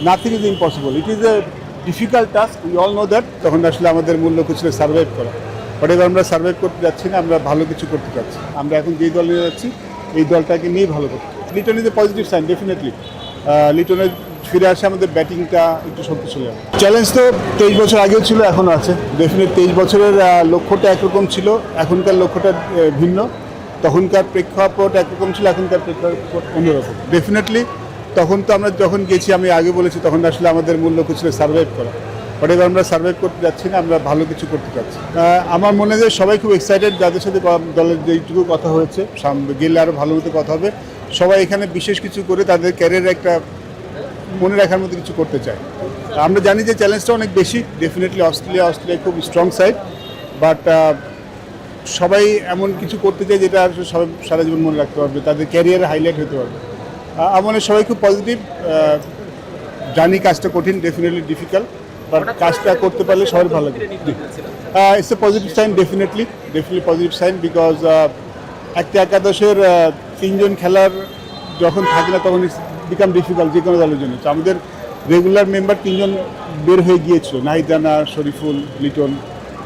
Nothing is impossible, it is a difficult task, we all know that. তখন আসলে আমাদের মূল লক্ষ্য ছিল সার্ভাইভ করা, বাট এবার আমরা সার্ভাইভ করতে যাচ্ছি না, আমরা ভালো কিছু করতে চাচ্ছি। আমরা এখন যেই দল নিয়ে যাচ্ছি এই দলটাকে নিয়ে ভালো করতে চাচ্ছি। Liton is a positive sign, definitely. লিটনের ফিরে আসে আমাদের ব্যাটিংটা একটু শক্তিশালী হবে। চ্যালেঞ্জ তো 23 বছর আগেও ছিল, এখনও আছে ডেফিনেট। 23 বছরের লক্ষ্যটা একরকম ছিল, এখনকার লক্ষ্যটা ভিন্ন। তখনকার প্রেক্ষাপট একরকম ছিল, এখনকার প্রেক্ষাপট অন্যরকম ডেফিনেটলি। তখন তো আমরা যখন গেছি, আমি আগে বলেছি, তখন আসলে আমাদের মূল লক্ষ্য ছিল সার্ভাইভ করা, বাট এবার আমরা সার্ভাইভ করতে যাচ্ছি না, আমরা ভালো কিছু করতে চাচ্ছি। আমার মনে হয় সবাই খুব এক্সাইটেড, যাদের সাথে দলের যেইটুকু কথা হয়েছে, গেলে আরও ভালো মতো কথা হবে। সবাই এখানে বিশেষ কিছু করে তাদের ক্যারিয়ারে একটা মনে রাখার মতো কিছু করতে চায়। আমরা জানি যে চ্যালেঞ্জটা অনেক বেশি, ডেফিনেটলি। অস্ট্রেলিয়া খুব স্ট্রং সাইড, বাট সবাই এমন কিছু করতে চায় যেটা সবাই সারা জীবন মনে রাখতে পারবে, তাদের ক্যারিয়ারে হাইলাইট হতে পারবে। আমার সবাই খুব পজিটিভ। জানি কাজটা কঠিন, ডেফিনেটলি ডিফিকাল্ট, বাট কাজটা করতে পারলে সবাই ভালো লাগে। It's a positive sign, definitely positive sign, because একটা একাদশের 3 জন খেলার যখন থাকে না, তখন ইটস বিকাম ডিফিকাল্ট যে কোনো দলের জন্য। তো আমাদের রেগুলার মেম্বার 3 জন বের হয়ে গিয়েছিল, নাহিদ রানা, শরীফুল, লিটন।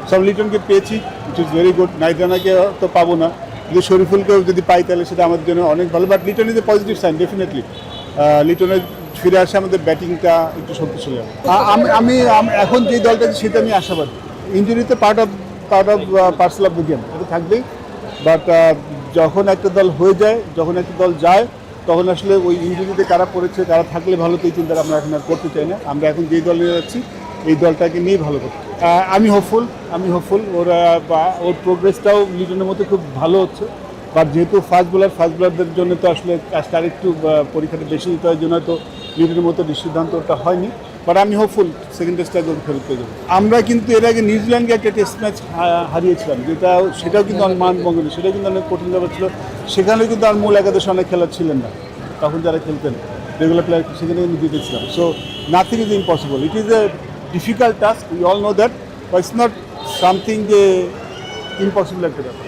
সব লিটনকে পেয়েছি, it is very good. Nahid রানাকে তো পাবো না, কিন্তু শরীফুলকেও যদি পাই তাহলে সেটা আমাদের জন্য অনেক ভালো। But Liton is a positive sign, definitely. লিটনের ফিরে আসে আমাদের ব্যাটিংটা একটু শক্তিশালী হবে। আমি এখন যে দলটা আছে সেটা আমি আশাবাদী। ইঞ্জুরিতে part of parcel of the game, এটা থাকবেই। বাট যখন একটা দল হয়ে যায়, যখন একটা দল যায়, তখন আসলে ওই ইঞ্জুরিতে কারা পড়েছে, কারা থাকলে ভালো, তো এই চিন্তাটা আমরা এখন আর করতে চাই না। আমরা এখন যেই দল নিয়ে যাচ্ছি এই দলটাকে নিয়ে ভালো করতে। আমি হোপফুল ওর প্রোগ্রেসটাও লিটনের মতো খুব ভালো হচ্ছে। বাট যেহেতু ফাস্ট বোলারদের জন্য তো আসলে কাজটা আরেকটু পরীক্ষাটা বেশি দিতে হয়, জন্য তো লিটনের মতো সিদ্ধান্তটা হয়নি। বাট আমি হোপফুল সেকেন্ড টেস্টটা ফেরত পেয়ে যাবো। আমরা কিন্তু এর আগে নিউজিল্যান্ডকে একটা টেস্ট ম্যাচ হারিয়েছিলাম, সেটাও কিন্তু অনেক মানভঙ্গ, সেটাও কিন্তু অনেক কঠিন ব্যাপার ছিল। সেখানেও কিন্তু আর মূল একাদশে অনেক খেলার ছিলেন না, তখন যারা খেলতেন রেগুলার প্লেয়ার, সেখানে কিন্তু জিতেছিলাম। So nothing is impossible, it is a difficult task, we all know that, but it's not something যে ইম্পসিবল একটা ব্যাপার।